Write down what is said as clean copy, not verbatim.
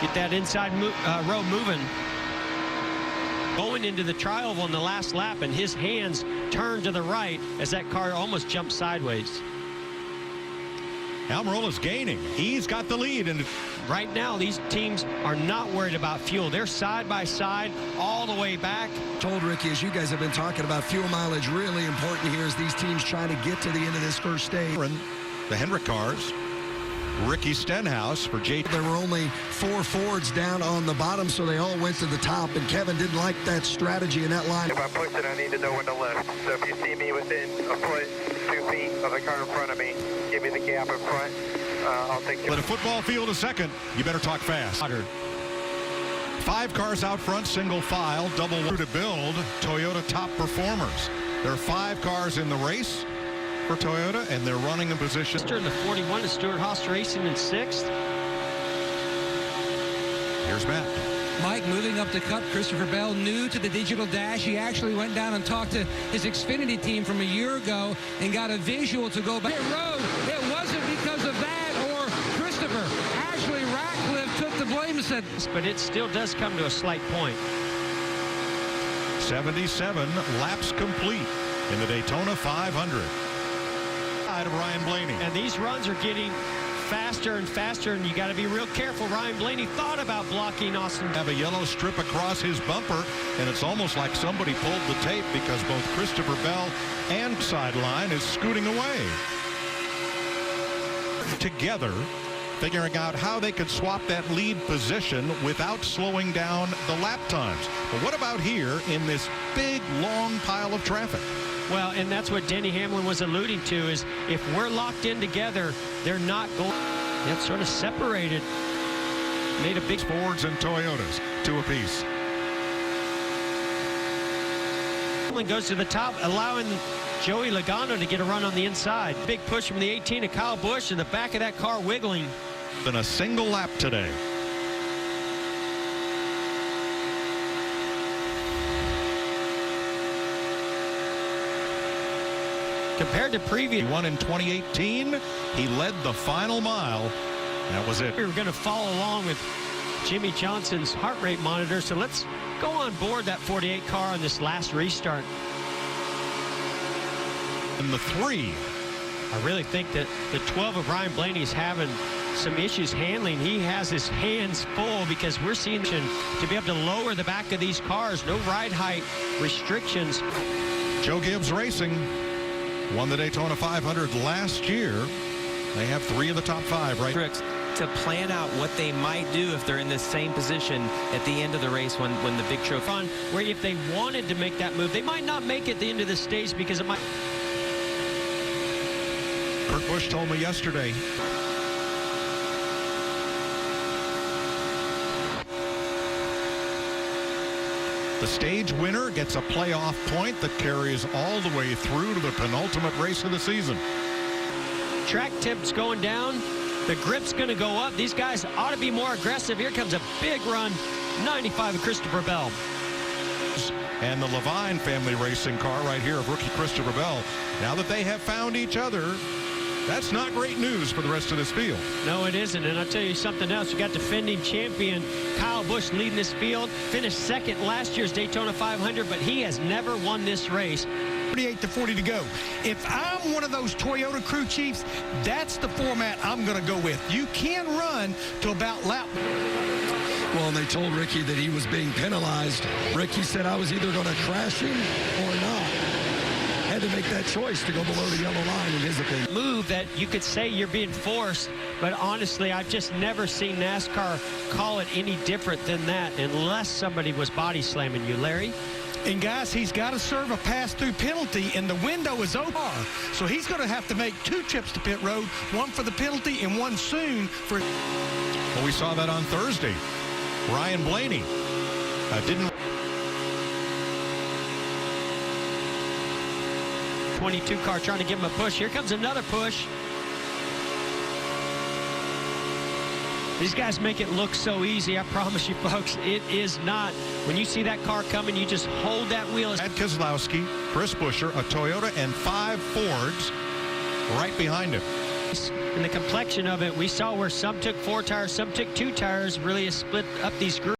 Get that inside row moving. Going into the trial on the last lap, and his hands turned to the right as that car almost jumped sideways. Almirola's gaining. He's got the lead. And right now, these teams are not worried about fuel. They're side by side all the way back. Told Ricky, as you guys have been talking about, fuel mileage really important here as these teams try to get to the end of this first stage. The Hendrick cars. Ricky Stenhouse for J. There were only 4 Fords down on the bottom, so they all went to the top, and Kevin didn't like that strategy in that line. If I push it, I need to know when to lift. So if you see me within a foot, 2 feet of the car in front of me, give me the gap in front, I'll take it. Let a football field a second. You better talk fast. 5 cars out front, single file, double to build Toyota top performers. There are 5 cars in the race for Toyota, and they're running in position. In the 41 is Stuart Haas Racing in 6th. Here's Matt. Mike moving up to cut. Christopher Bell new to the digital dash. He actually went down and talked to his Xfinity team from a year ago and got a visual to go back. Road. It wasn't because of that or Christopher. Ashley Ratcliffe took the blame and said, but it still does come to a slight point. 77 laps complete in the Daytona 500. Of Ryan Blaney. And these runs are getting faster and faster, and you got to be real careful. Ryan Blaney thought about blocking Austin. Have a yellow strip across his bumper, and it's almost like somebody pulled the tape because both Christopher Bell and Sideline is scooting away. Together, figuring out how they could swap that lead position without slowing down the lap times. But what about here in this big, long pile of traffic? Well, and that's what Denny Hamlin was alluding to, is if we're locked in together, they're not going. That's sort of separated. Made a big Fords and Toyotas, 2 apiece. Hamlin goes to the top, allowing Joey Logano to get a run on the inside. Big push from the 18 to Kyle Busch, and the back of that car wiggling. Been a single lap today. Compared to previous. He won in 2018. He led the final mile. That was it. We were going to follow along with Jimmy Johnson's heart rate monitor, so let's go on board that 48 car on this last restart. In the 3. I really think that the 12 of Ryan Blaney is having some issues handling. He has his hands full because we're seeing to be able to lower the back of these cars. No ride height restrictions. Joe Gibbs Racing won the Daytona 500 last year. They have 3 of the top 5 right to plan out what they might do if they're in this same position at the end of the race when the big trophy. Fun, where if they wanted to make that move, they might not make it at the end of the stage because it might. Kurt Busch told me yesterday. The stage winner gets a playoff point that carries all the way through to the penultimate race of the season. Track tip's going down. The grip's going to go up. These guys ought to be more aggressive. Here comes a big run. 95 of Christopher Bell. And the Levine family racing car right here of rookie Christopher Bell. Now that they have found each other, that's not great news for the rest of this field. No, it isn't. And I'll tell you something else. You got defending champion Kyle Busch leading this field. Finished second last year's Daytona 500, but he has never won this race. 38 to 40 to go. If I'm one of those Toyota crew chiefs, that's the format I'm going to go with. You can run to about lap. Well, and they told Ricky that he was being penalized. Ricky said, I was either going to crash him or not. Had to make that choice to go below the yellow line, in his opinion. Move that you could say you're being forced, but honestly, I've just never seen NASCAR call it any different than that unless somebody was body slamming you, Larry. And guys, he's got to serve a pass-through penalty, and the window is open. So he's going to have to make 2 trips to pit road, 1 for the penalty and 1 soon for. Well, we saw that on Thursday. Ryan Blaney didn't. 22 car trying to give him a push. Here comes another push. These guys make it look so easy. I promise you, folks, it is not. When you see that car coming, you just hold that wheel. Ed Keselowski, Chris Buescher, a Toyota, and 5 Fords right behind him. In the complexion of it, we saw where some took 4 tires, some took 2 tires, really split up these groups.